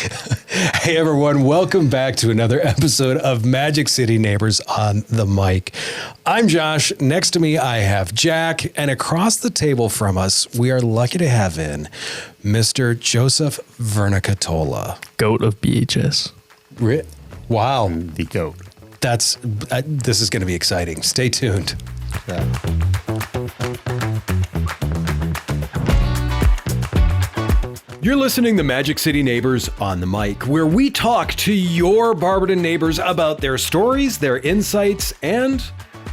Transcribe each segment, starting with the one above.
Hey everyone, welcome back to another episode of Magic City Neighbors on the mic. I'm Josh. Next to me, I have Jack. And across the table from us, we are lucky to have in Mr. Joseph Vernacotola. GOAT of BHS. Wow. The GOAT. This is going to be exciting. Stay tuned. Yeah. You're listening to Magic City Neighbors on the mic, where we talk to your Barberton neighbors about their stories, their insights, and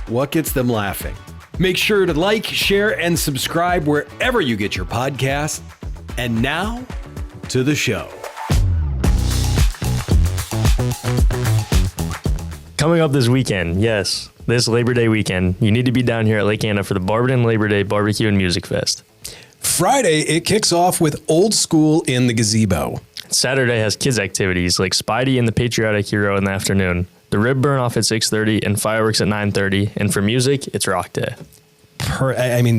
what gets them laughing. Make sure to like, share, and subscribe wherever you get your podcasts. And now, to the show. Coming up this weekend, yes, this Labor Day weekend, you need to be down here at Lake Anna for the Barberton Labor Day Barbecue and Music Fest. Friday, it kicks off with Old School in the Gazebo. Saturday has kids activities like Spidey and the Patriotic Hero in the afternoon, the rib burn off at 6:30 and fireworks at 9:30. And for music, it's Rock Day.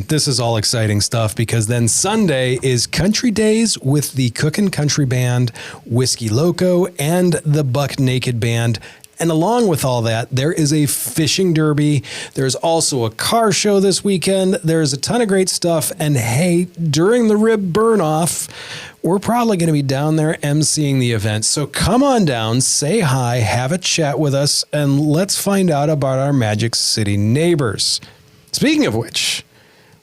This is all exciting stuff because then Sunday is Country Days with the Cookin' Country Band, Whiskey Loco, and the Buck Naked Band. And along with all that, there is a fishing derby. There's also a car show this weekend. There's a ton of great stuff. And hey, during the rib burn off, we're probably going to be down there emceeing the event. So come on down, say hi, have a chat with us, and let's find out about our Magic City neighbors. Speaking of which,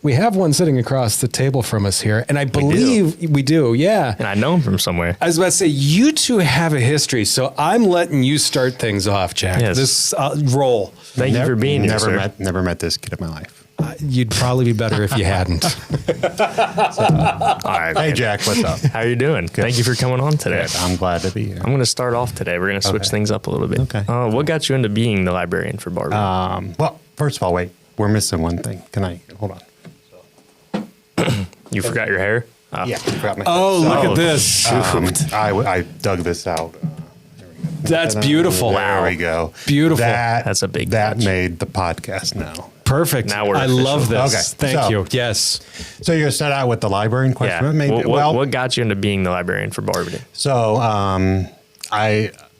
we have one sitting across the table from us here, and I believe we do, yeah. And I know him from somewhere. I was about to say, you two have a history, so I'm letting you start things off, Jack. Yes. This roll. Thank you for being here, sir. Never met this kid in my life. You'd probably be better if you hadn't. All right. Hey, Jack, what's up? How are you doing? Thank you for coming on today. Good. I'm glad to be here. I'm going to start off today. We're going to switch things up a little bit. Okay. What got you into being the librarian for Barberton? Well, first of all, wait. We're missing one thing. Can I hold on? You forgot your hair? Yeah. Forgot my Look at this. I dug this out. That's beautiful. There we go. Beautiful. That's a big That catch. made the podcast now. Perfect. Now we're I official. love this. Okay, Thank so- you. Yes. So you're going to start out with the librarian question? Yeah. What got you into being the librarian for Barberton? So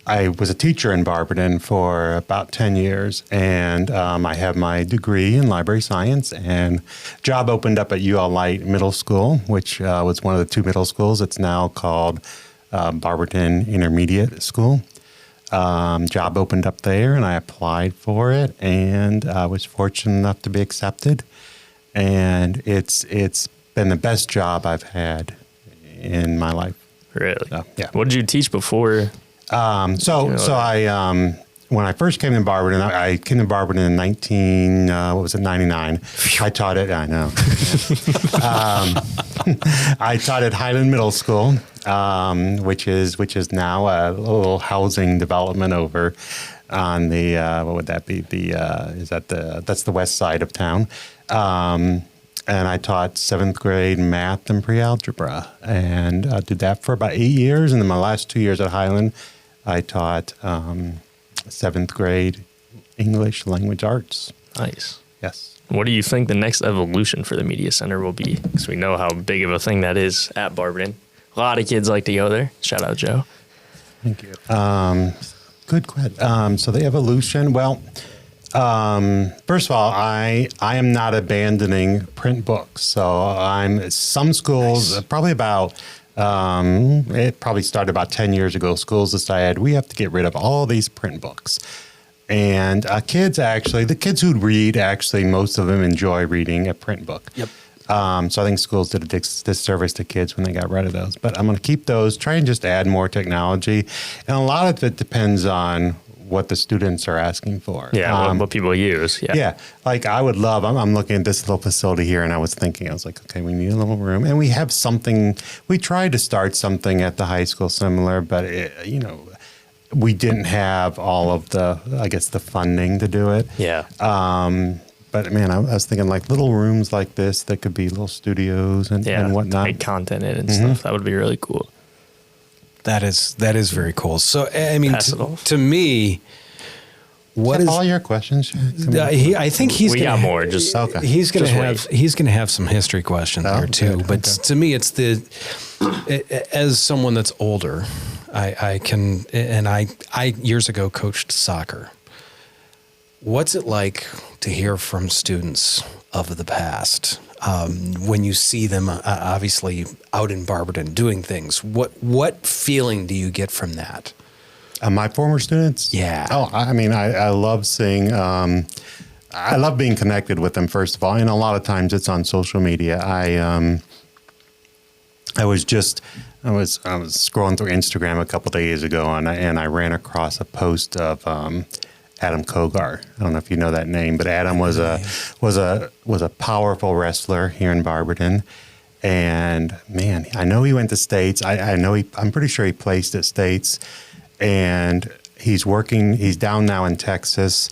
I was a teacher in Barberton for about 10 years, and I have my degree in library science, and job opened up at UL Light Middle School, which was one of the two middle schools. It's now called Barberton Intermediate School. Job opened up there, and I applied for it, and I was fortunate enough to be accepted. And it's been the best job I've had in my life. Really? Yeah. What did you teach before? When I first came to Barberton, I came to Barberton in 99. I taught it. I know. I taught at Highland Middle School, which is now a little housing development over on the what would that be? That's the west side of town. And I taught 7th grade math and pre-algebra, and did that for about 8 years. And then my last 2 years at Highland, I taught 7th grade English language arts. Nice. Yes. What do you think the next evolution for the media center will be? Because we know how big of a thing that is at Barberton. A lot of kids like to go there. Shout out, Joe. Thank you. Good question. So the evolution, well, first of all, I am not abandoning print books. So some schools, probably about, it probably started about 10 years ago, schools decided we have to get rid of all these print books. And the kids who read, actually, most of them enjoy reading a print book. Yep. So I think schools did a disservice to kids when they got rid of those. But I'm going to keep those, try and just add more technology. And a lot of it depends on what the students are asking for. Yeah, what people use. Yeah. Yeah. Like I would love, I'm looking at this little facility here and I was like, okay, we need a little room. And we have something, we tried to start something at the high school similar, but we didn't have all of the funding to do it. Yeah. But man, I was thinking like little rooms like this that could be little studios and whatnot. Make content in it and stuff. That would be really cool. That is very cool. So, I mean, to me, what is all your questions? I think he's we got more. Just okay. He's gonna have some history questions here too. Good. But to me, it's as someone that's older, I can, and I years ago coached soccer. What's it like to hear from students of the past when you see them obviously out in Barberton doing things? What feeling do you get from that? My former students? Yeah. Oh, I mean, I love seeing, I love being connected with them, first of all. And a lot of times it's on social media. I was scrolling through Instagram a couple of days ago and I ran across a post of Adam Kogar. I don't know if you know that name, but Adam was a powerful wrestler here in Barberton. And man, I know he went to States. I'm pretty sure he placed at States. And he's down now in Texas,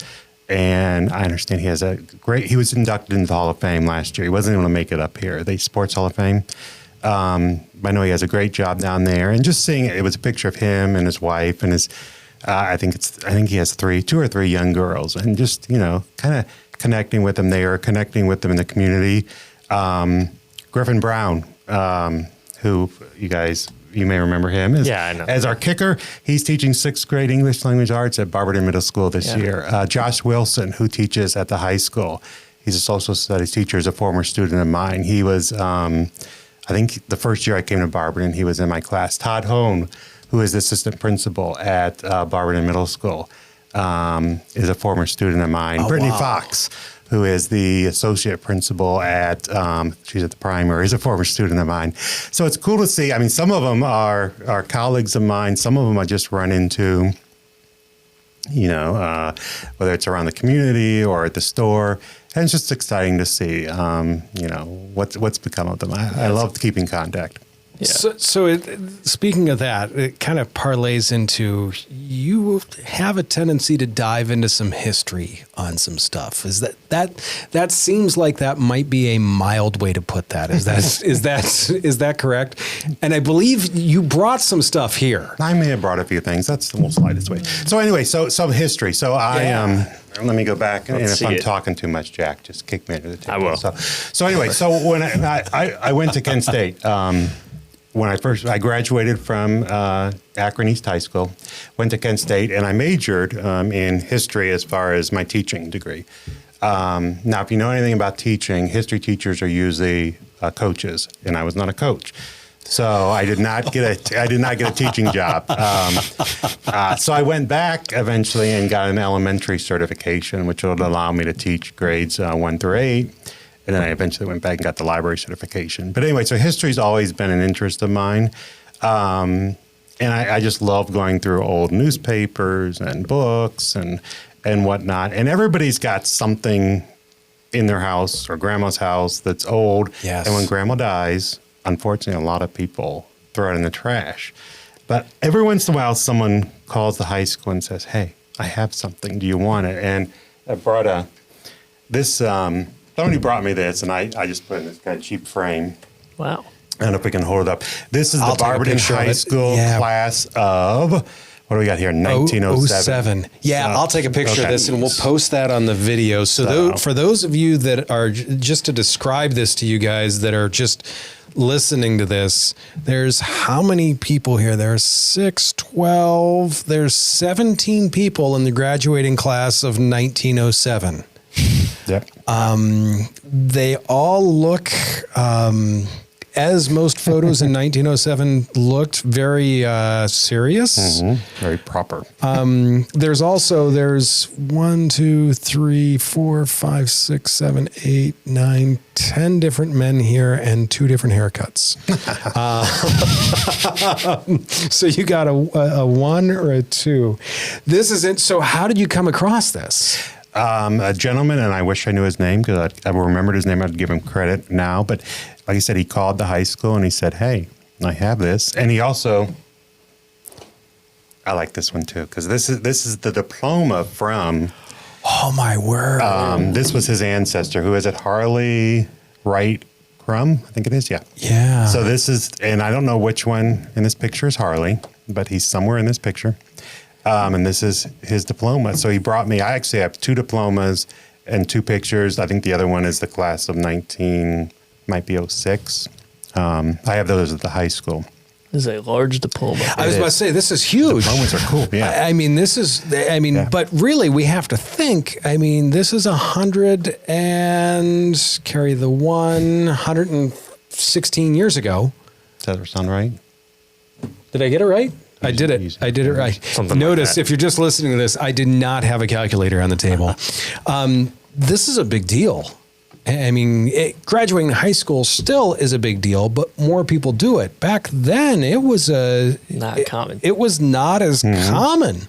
and I understand he was inducted into the Hall of Fame last year. He wasn't able to make it up here, the Sports Hall of Fame. I know he has a great job down there, and just seeing it was a picture of him and his wife and his, I think he has two or three young girls, and just, kind of connecting with them there, connecting with them in the community. Griffin Brown, who you may remember him I know. as our kicker. He's teaching 6th grade English language arts at Barberton Middle School this year. Josh Wilson, who teaches at the high school. He's a social studies teacher, is a former student of mine. He was, I think the first year I came to Barberton, he was in my class. Todd Hone, who is the assistant principal at Barberton Middle School, is a former student of mine. Brittany Fox, who is the associate principal at, she's at the primary, is a former student of mine. So it's cool to see. I mean, some of them are colleagues of mine. Some of them I just run into, whether it's around the community or at the store. And it's just exciting to see, what's become of them. I love keeping contact. Yeah. So speaking of that, it kind of parlays into you have a tendency to dive into some history on some stuff. Is that seems like that might be a mild way to put that? Is that correct? And I believe you brought some stuff here. I may have brought a few things. That's the most slightest way. So anyway, some history. So let me go back, and if I'm talking too much, Jack, just kick me under the table. I will. So anyway, so when I went to Kent State. When I graduated from Akron East High School, went to Kent State, and I majored in history as far as my teaching degree. Now, if you know anything about teaching, history teachers are usually coaches, and I was not a coach. So I did not get a teaching job. So I went back eventually and got an elementary certification, which would allow me to teach grades 1 through 8. And then I eventually went back and got the library certification. But anyway, so history's always been an interest of mine. And I just love going through old newspapers and books and whatnot. And everybody's got something in their house or grandma's house that's old. Yes. And when grandma dies, unfortunately, a lot of people throw it in the trash. But every once in a while, someone calls the high school and says, "Hey, I have something. Do you want it?" And I brought somebody brought me this, and I just put it in this kind of cheap frame. Wow. I don't know if we can hold it up. This is the Barberton High School class of, what do we got here, 1907. Yeah, I'll take a picture of this, and we'll post that on the video. So for those of you that are, just to describe this to you guys that are just listening to this, there's how many people here? There's 6, 12, there's 17 people in the graduating class of 1907. Yep. They all look, as most photos in 1907 looked, very serious. Mm-hmm. Very proper. There's 1, 2, 3, 4, 5, 6, 7, 8, 9, 10 different men here and 2 different haircuts. So you got a 1 or a 2. This is it. So how did you come across this? A gentleman, and I wish I knew his name because I remembered his name. I'd give him credit now. But like I said, he called the high school and he said, "Hey, I have this." And he also, I like this one too because this is the diploma from. Oh my word! This was his ancestor. Who is it? Harley Wright Crum, I think it is. Yeah. Yeah. So this is, and I don't know which one in this picture is Harley, but he's somewhere in this picture. And this is his diploma. So he brought me, I actually have 2 diplomas and 2 pictures. I think the other one is the class of 06. I have those at the high school. This is a large diploma. I was about to say, this is huge. Diplomas are cool. Yeah. I mean, this is, but really we have to think, I mean, this is 100 and carry the 116 years ago. Does that sound right? Did I get it right? I did it. I did it right. Something Notice, like that. if you're just listening to this, I did not have a calculator on the table. This is a big deal. I mean, graduating high school still is a big deal, but more people do it. Back then, it was Not common. It was not as common.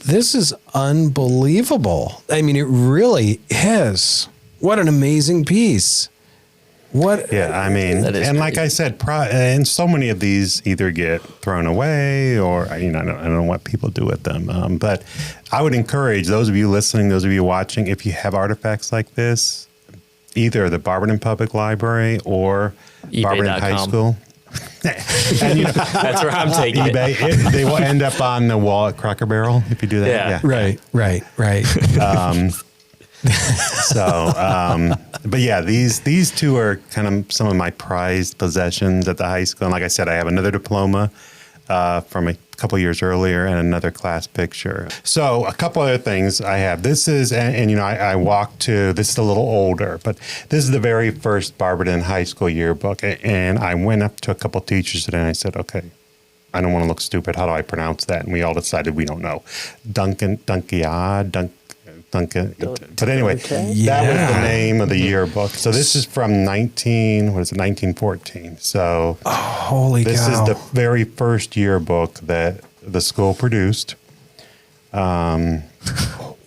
This is unbelievable. I mean, it really is. What an amazing piece. Yeah, I mean, That is and like great. I said, and so many of these either get thrown away or, I don't know what people do with them. But I would encourage those of you listening, those of you watching, if you have artifacts like this, either the Barberton Public Library or Barberton High School. And That's where I'm taking it. eBay, they will end up on the wall at Cracker Barrel if you do that. Yeah. Right. But yeah, these two are kind of some of my prized possessions at the high school. And like I said, I have another diploma from a couple years earlier and another class picture. So a couple other things I have. This is, I walked to, this is a little older, but this is the very first Barberton High School yearbook. And I went up to a couple teachers today and I said, okay, I don't want to look stupid. How do I pronounce that? And we all decided we don't know. Duncan. But anyway, that was the name of the yearbook. So this is from 1914. So Holy this cow. is the very first yearbook that the school produced. Wow.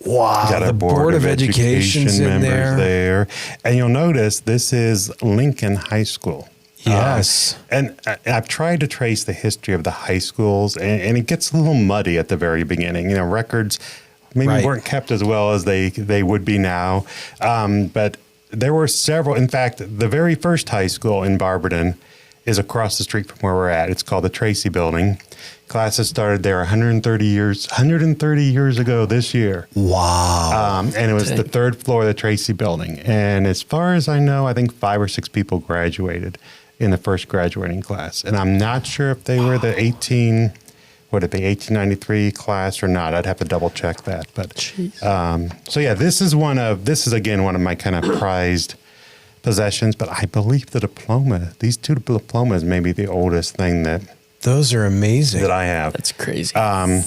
Got our The Board of Education's in there. And you'll notice this is Lincoln High School. Yes. And I've tried to trace the history of the high schools, and it gets a little muddy at the very beginning. Records maybe weren't kept as well as they would be now. But there were several. In fact, the very first high school in Barberton is across the street from where we're at. It's called the Tracy Building. Classes started there 130 years ago this year. Wow. And it was the third floor of the Tracy Building. And as far as I know, I think 5 or 6 people graduated in the first graduating class. And I'm not sure if they were the 1893 class or not. I'd have to double check that. But so yeah, this is again one of my kind of prized possessions. But I believe the diploma, these 2 diplomas, may be the oldest thing that Those are amazing. I have. That's crazy.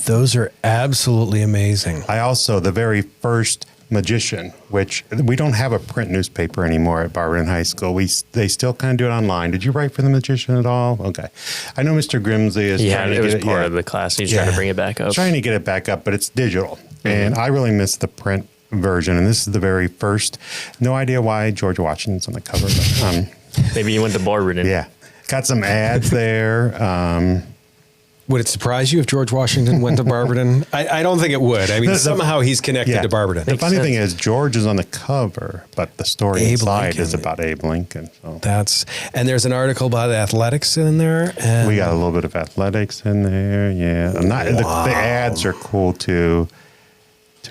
Those are absolutely amazing. I also, the very first magician, which we don't have a print newspaper anymore at Barberton High School. They still kind of do it online. Did you write for the magician at all? Okay. I know Mr. Grimsley is trying to get it. It was part of the class. He's trying to bring it back up. Trying to get it back up, but it's digital. And I really miss the print version. And this is the very first. No idea why George Washington's on the cover. But, Maybe you went to Barberton. yeah. Got some ads there. Would it surprise you if George Washington went to Barberton? I don't think it would. I mean, somehow he's connected to Barberton. The funny thing is, George is on the cover, but the story Abe inside Lincoln. is about Abe Lincoln. So. And there's an article about athletics in there. And We got a little bit of athletics in there. Yeah. The ads are cool to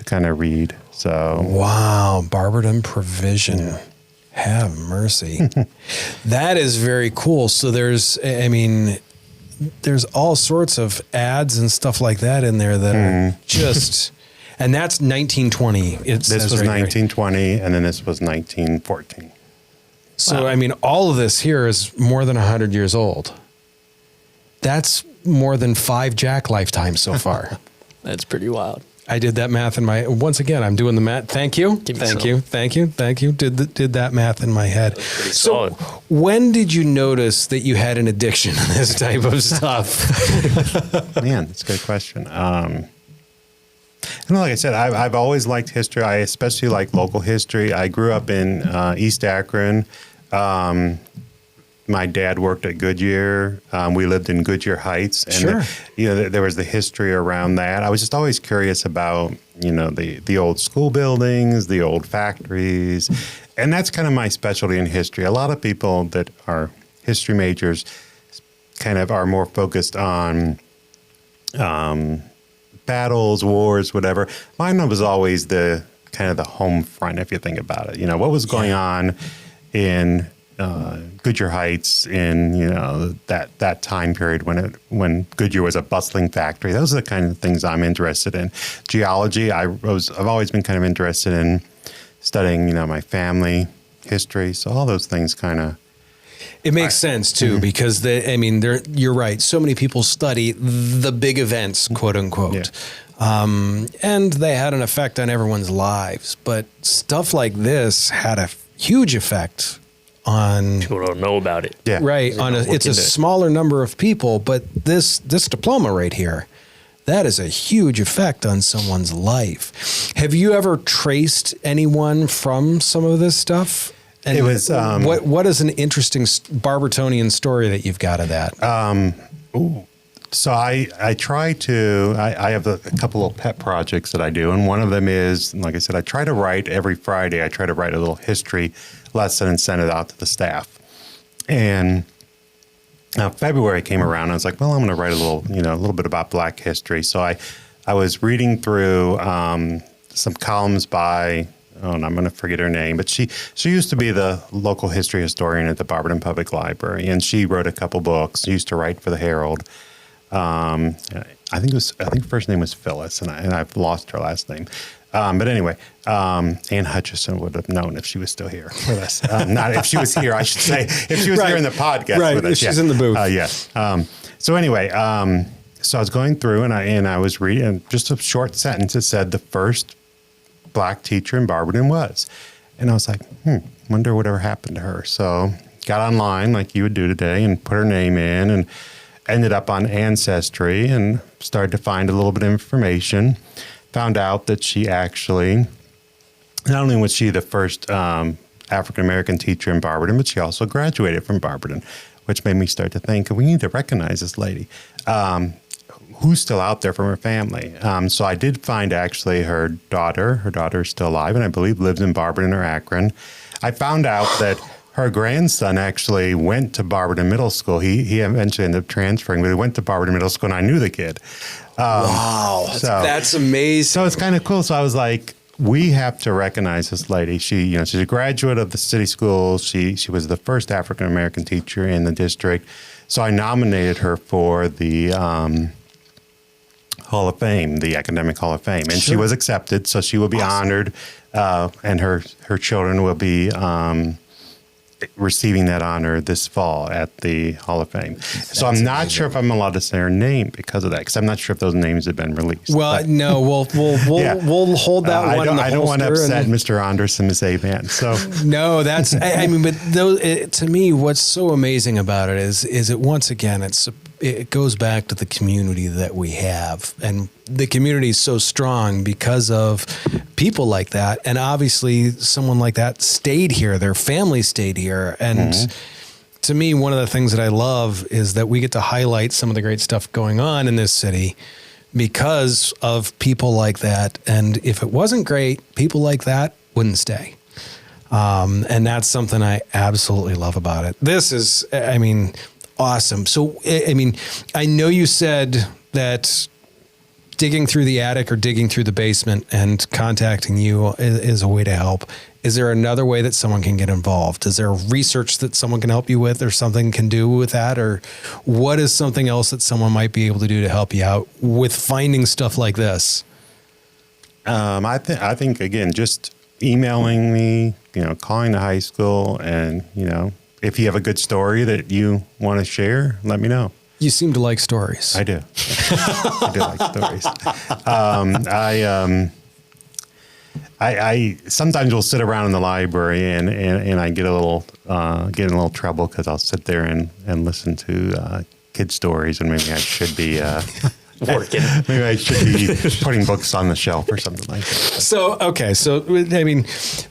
kind of read. So wow, Barberton Provision. Have mercy. That is very cool. So there's all sorts of ads and stuff like that in there that are just, and that's 1920. This was 1920, and then this was 1914. So, I mean, all of this here is more than 100 years old. That's more than 5 Jack lifetimes so far. That's pretty wild. I did that math once again, I'm doing the math. Thank you. Thank you. Did that math in my head. So solid. when did you notice that you had an addiction to this type of stuff? Man, that's a good question. Like I said, I've always liked history. I especially like local history. I grew up in East Akron. My dad worked at Goodyear. We lived in Goodyear Heights. And there was the history around that. I was just always curious about, the old school buildings, the old factories. And that's kind of my specialty in history. A lot of people that are history majors kind of are more focused on battles, wars, whatever. Mine was always the kind of the home front, if you think about it. What was going on in Goodyear Heights in that time period when Goodyear was a bustling factory. Those are the kind of things I'm interested in. Geology, I've always been kind of interested in studying my family history. So all those things kind of. It makes sense too, because you're right. So many people study the big events, quote unquote, and they had an effect on everyone's lives. But stuff like this had a huge effect on people don't know about it. Yeah, right. It's a smaller number of people, but this diploma right here, that is a huge effect on someone's life. Have you ever traced anyone from some of this stuff? And it was what is an interesting Barbertonian story that you've got of that? So I try to. I have a couple of pet projects that I do, and one of them is, like I said, I try to write every Friday. I try to write a little history lesson and send it out to the staff. And February came around, and I was like, well, I'm going to write a little bit about Black history. So I was reading through some columns by. Oh, and I'm going to forget her name, but she used to be the local history historian at the Barberton Public Library, and she wrote a couple books. She used to write for the Herald. I think her first name was Phyllis, and I've lost her last name. But anyway, Ann Hutchison would have known if she was still here with us. Not if she was here, I should say. If she was here in the podcast with us. If she's in the booth. Yes. So anyway, so I was going through, and I was reading just a short sentence that said the first Black teacher in Barberton was. And I was like, wonder whatever happened to her. So got online like you would do today and put her name in and ended up on Ancestry and started to find a little bit of information. Found out that she actually, not only was she the first African-American teacher in Barberton, but she also graduated from Barberton, which made me start to think, we need to recognize this lady. Who's still out there from her family. So I did find actually her daughter. Her daughter is still alive and I believe lives in Barberton or Akron. I found out that her grandson actually went to Barberton Middle School. He eventually ended up transferring, but he went to Barberton Middle School and I knew the kid. Wow, that's amazing. So it's kind of cool. So I was like, we have to recognize this lady. She's a graduate of the city schools. She was the first African-American teacher in the district. So I nominated her for the Hall of Fame, the Academic Hall of Fame. And she was accepted, so she will be honored, and her children will be receiving that honor this fall at the Hall of Fame. So I'm not sure if I'm allowed to say her name because of that, because I'm not sure if those names have been released. Well, no, we'll hold that one in the I don't want to upset Mr. Anderson, Ms. A-Man. So no, that's but to me, what's so amazing about it is it once again it goes back to the community that we have, and the community is so strong because of people like that. And obviously someone like that stayed here, their family stayed here. And to me, one of the things that I love is that we get to highlight some of the great stuff going on in this city because of people like that. And if it wasn't great, people like that wouldn't stay. And that's something I absolutely love about it. This is, awesome. So, I know you said that digging through the attic or digging through the basement and contacting you is a way to help. Is there another way that someone can get involved? Is there research that someone can help you with or something can do with that? Or what is something else that someone might be able to do to help you out with finding stuff like this? I think, again, just emailing me, calling the high school and, if you have a good story that you want to share, let me know. You seem to like stories. I do. I do like stories. I sometimes will sit around in the library and I get in a little trouble because I'll sit there and listen to kid stories, and maybe I should be working. Maybe I should be putting books on the shelf or something like that. So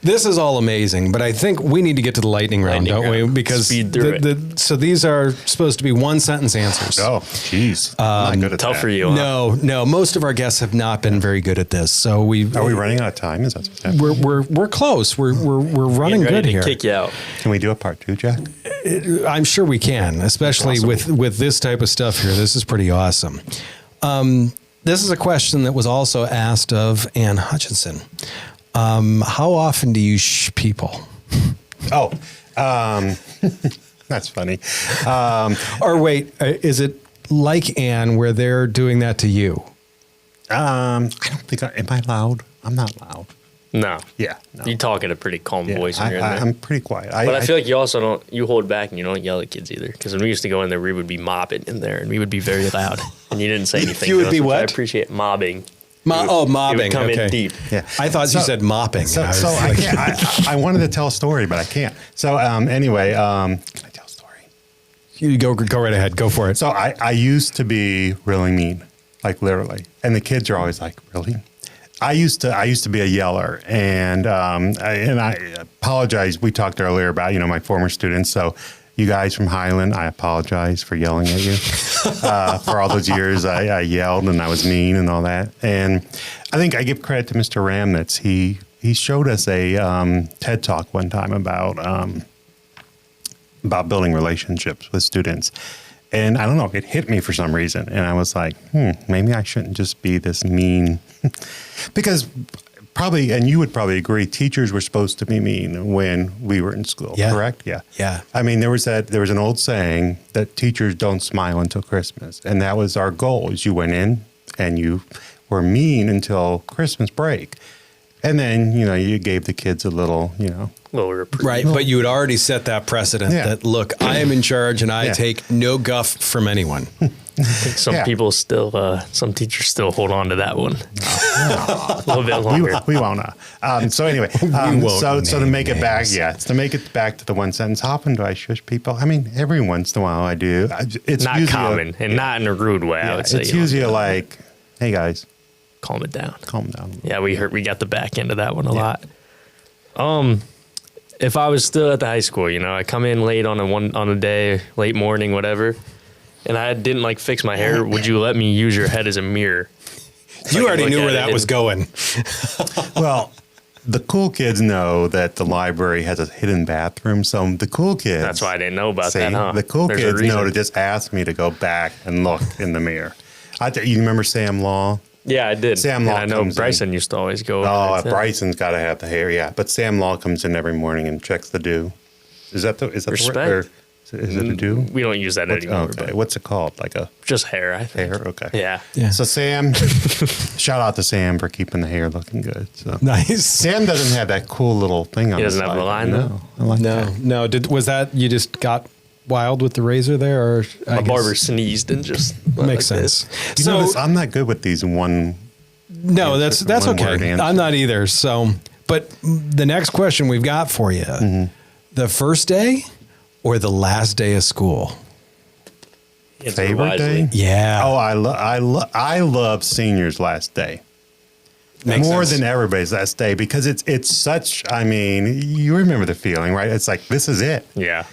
this is all amazing, but I think we need to get to the lightning round, don't we? Because speed through it. So these are supposed to be one sentence answers. Oh, geez. Not good at Tough that. for you. Huh? No. Most of our guests have not been very good at this. So Are we running out of time? Is that what's happening? we're close. We're running Getting ready good to here. kick you out. Can we do a part 2, Jack? I'm sure we can, especially with this type of stuff here. This is pretty awesome. This is a question that was also asked of Ann Hutchinson. How often do you shh people? That's funny. Or wait, is it like Ann where they're doing that to you? I don't think am I loud? I'm not loud. No. Yeah. No. You talk at a pretty calm voice when you're in there. I'm pretty quiet. But I feel like you also don't, you hold back and you don't yell at kids either. Because when we used to go in there, we would be mobbing in there and we would be very loud. And you didn't say anything. You would to us, be which what? I appreciate mobbing. Mobbing. It would come okay. in deep. Yeah. I thought you said mopping. So I was I like- can't. I wanted to tell a story, but I can't. So anyway, can I tell a story? You go right ahead. Go for it. So I used to be really mean, like literally, and the kids are always like, "Really?" I used to be a yeller, and I apologize. We talked earlier about my former students. So you guys from Highland, I apologize for yelling at you. For all those years, I yelled and I was mean and all that. And I think I give credit to Mr. Ramnitz. He showed us a TED Talk one time about building relationships with students. And I don't know, it hit me for some reason. And I was like, maybe I shouldn't just be this mean. Because probably, and you would probably agree, teachers were supposed to be mean when we were in school, correct? Yeah. Yeah. I mean, there was an old saying that teachers don't smile until Christmas. And that was our goal, is you went in and you were mean until Christmas break. And then, you gave the kids a little, Little reprieve. Right, but you had already set that precedent that, look, I am in charge and I take no guff from anyone. I think some people still, some teachers still hold on to that one. A little bit longer. We won't know. So anyway, so to make it back, to make it back to the one sentence, how often do I shush people? I mean, every once in a while I do. It's Not common and not in a rude way, I would say. It's usually like, hey guys, calm it down. calm down. Yeah, we got the back end of that one a lot. If I was still at the high school, I come in late on a day, late morning, whatever, and I didn't fix my hair, would you let me use your head as a mirror? You already knew where that was going. Well, the cool kids know that the library has a hidden bathroom, so the cool kids. That's why I didn't know about that, huh? The cool There's a kids know reason. to just ask me to go back and look in the mirror. You remember Sam Law? Yeah, I did. Sam And Law I know comes in. Bryson used to always go. Oh, over there, too. Bryson's got to have the hair, yeah. But Sam Law comes in every morning and checks the dew. Is that the Respect. word? Or is it a dew? We don't use that anymore. Okay, But what's it called? Like a just hair, I think. hair? Okay. Yeah. Yeah. So Sam, shout out to Sam for keeping the hair looking good. So Nice. Sam doesn't have that cool little thing on He his doesn't have the side. line, though? No, I like that. No. Was that you just got wild with the razor there, or My barber sneezed and just went makes like sense? this. You know this, I'm not good with these one. No, that's one word okay. answer. I'm not either. So, but the next question we've got for you: the first day or the last day of school? Answer Favorite wisely. day? Yeah. Oh, I love seniors' last day. Makes More sense. than everybody's last day because it's such. I mean, you remember the feeling, right? It's like this is it. Yeah.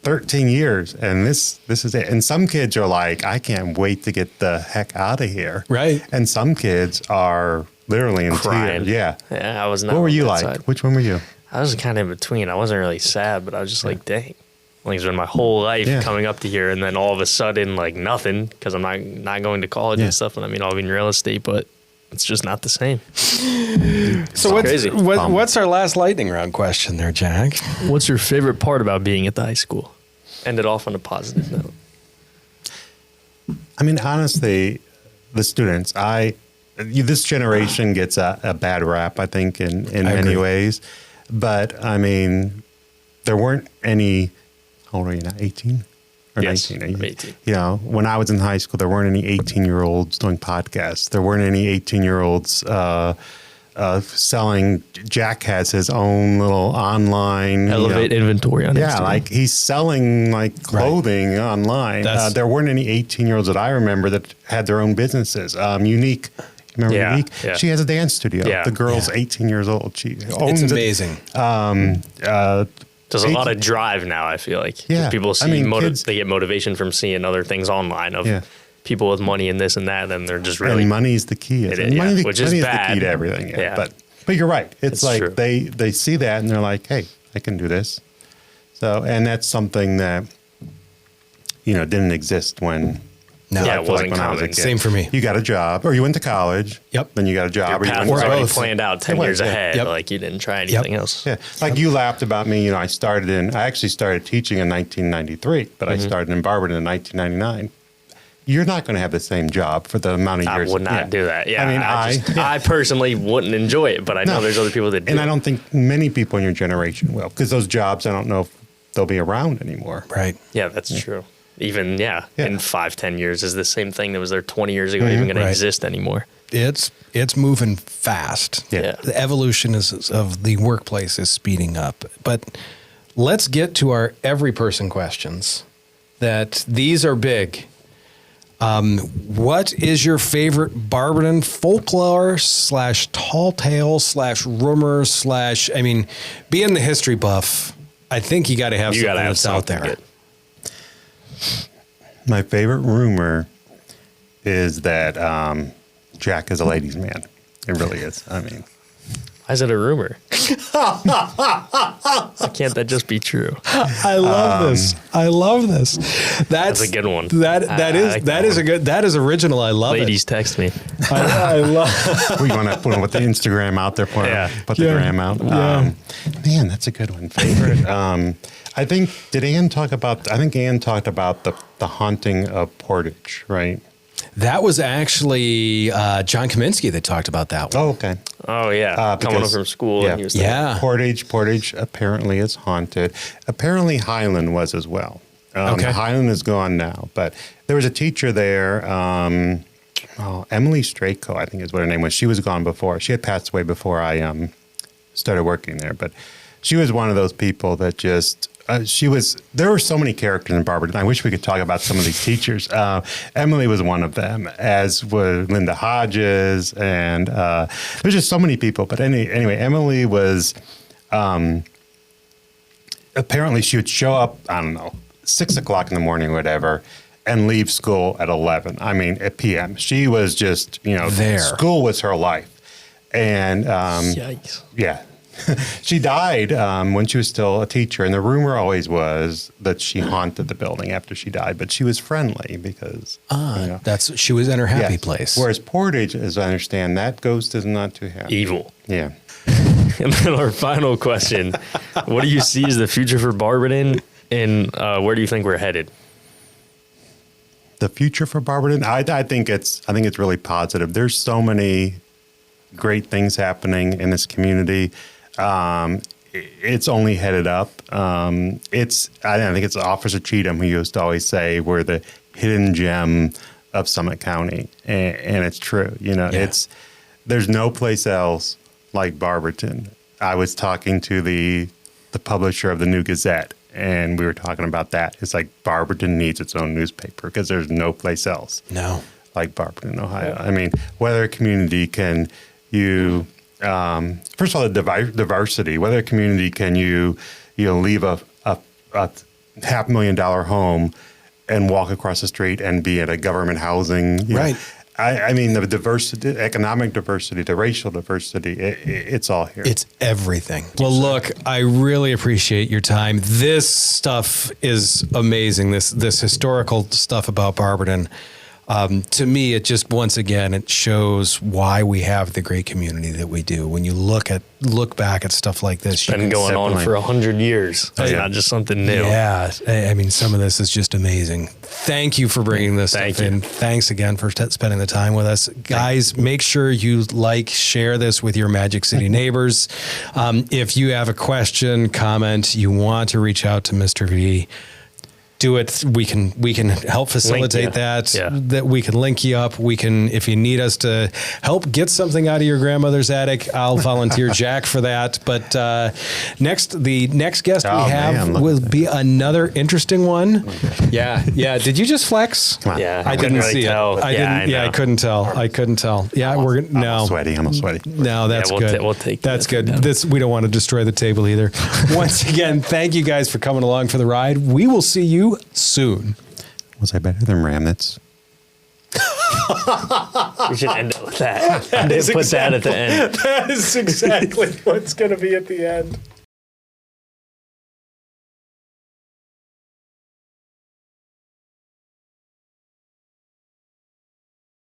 13 years, and this is it. And some kids are like, I can't wait to get the heck out of here. Right. And some kids are literally in Crying. tears. Yeah. Yeah, I was not. What were on you that like? side. Which one were you? I was kind of in between. I wasn't really sad, but I was just like, dang. Like, it's been my whole life Yeah. coming up to here, and then all of a sudden, like, nothing, because I'm not going to college Yeah. and stuff, and I mean, I'll be in real estate, but it's just not the same. So what's crazy. what's our last lightning round question there, Jack? What's your favorite part about being at the high school? End it off on a positive note. I mean, honestly, the students, this generation gets a bad rap, I think, in many agree. ways. But I mean, there weren't any, how old are you now? 18 or Yes, 19? I'm 18. You know, when I was in high school, there weren't any 18-year-olds doing podcasts. There weren't any 18-year-olds selling. Jack has his own little online Elevate inventory on yeah, Instagram. like he's selling like clothing online. That's- There weren't any 18-year-olds that I remember that had their own businesses. Unique, remember Yeah, Unique? yeah. She has a dance studio. Yeah. The girl's Yeah. 18 years old. She owns It's it. amazing. There's a lot of drive now, I feel like. Yeah. People I see mean, kids- they get motivation from seeing other things online of Yeah. people with money and this and that, and they're just really And money's the key. It Isn't is, it? Money, yeah, which is money bad. the key to everything. Yeah. Yeah. But you're right. It's like true. they see that and they're like, hey, I can do this. So, and that's something that, didn't exist when No. Yeah, I it feel wasn't when I was a common. kid. Same for me. You got a job, or you went to college. Yep. Then you got a job, Your or you path went was to already both. planned out 10 It was, years yeah. ahead. Yep. Like you didn't try anything else. Yeah, like you laughed about me. I actually started teaching in 1993, but I started in Barberton in 1999. You're not going to have the same job for the amount of I years. would not do that. Yeah, I mean, I personally wouldn't enjoy it, but I know there's other people that do. And I don't think many people in your generation will, because those jobs, I don't know if they'll be around anymore. Right. Yeah, that's true. Even Yeah. in 5-10 years, is the same thing that was there 20 years ago even going to Right. exist anymore? It's moving fast. Yeah. The evolution of the workplace is speeding up. But let's get to our every person questions. That these are big. What is your favorite Barberton folklore / tall tale / rumor / I mean, being the history buff, I think you got to have You something got to have that's out something there. good. My favorite rumor is that Jack is a ladies' man. It really is. I mean, Why is it a rumor? Why can't that just be true? I love this. I love this. That's a good one. That I like that is a good. That is original. I love Ladies, text me. it. I love. we want to put the Instagram out there for Yeah. put the Yeah. gram out. Yeah. Man, that's a good one. Favorite. I think Ann talked about the haunting of Portage, right? That was actually John Kaminsky that talked about that one. Oh, okay. Oh, yeah. Coming home because- from school. yeah. And he was Yeah. Portage apparently is haunted. Apparently Highland was as well. Okay. Highland is gone now, but there was a teacher there. Emily Strayco, I think is what her name was. She was gone before. She had passed away before I started working there, but she was one of those people that just. There were so many characters in Barberton. I wish we could talk about some of these teachers. Emily was one of them, as was Linda Hodges, and there's just so many people. But anyway, Emily was, apparently she would show up, I don't know, 6 o'clock in the morning or whatever, and leave school at 11. I mean, at PM. She was just, There. School was her life. And Yikes. yeah. She died when she was still a teacher, and the rumor always was that she haunted the building after she died. But she was friendly because She was in her happy yes. place. Whereas Portage, as I understand, that ghost is not too happy. Evil. Yeah, And then our final question: what do you see as the future for Barberton, and where do you think we're headed? the future for Barberton, I think it's really positive. There's so many great things happening in this community. It's only headed up. I think it's Officer Cheatham who used to always say we're the hidden gem of Summit County, and it's true. There's no place else like Barberton. I was talking to the publisher of the New Gazette, and we were talking about that. It's like Barberton needs its own newspaper because there's no place else like Barberton, Ohio. I mean, whether a community can first of all, the diversity, whether a community can leave a $500,000 home and walk across the street and be at a government housing. Right. I mean, the diversity, economic diversity, the racial diversity, it's all here. It's everything. Well, look, I really appreciate your time. This stuff is amazing. This historical stuff about Barberton. To me, it just, once again, it shows why we have the great community that we do. When you look back at stuff like this, Been going on for 100 years. It's not just something new. Yeah, I mean, some of this is just amazing. Thank you for bringing this Thank stuff you. in. Thanks again for spending the time with us. Guys, make sure you share this with your Magic City neighbors. If you have a question, comment, you want to reach out to Mr. V, do it. We can help facilitate that. Yeah. That we can link you up. We can, if you need us to help get something out of your grandmother's attic, I'll volunteer Jack for that. But the next guest we have will be another interesting one. Yeah. Did you just flex? Yeah, I couldn't didn't really see tell. it. I know. couldn't tell. Yeah, we're no. I'm sweaty. No, that's we'll good. we'll take that's that. good. We don't want to destroy the table either. Once again, thank you guys for coming along for the ride. We will see you soon. Was I better than Ramnitz? We should end it with that. Put that at the end. That is exactly what's going to be at the end.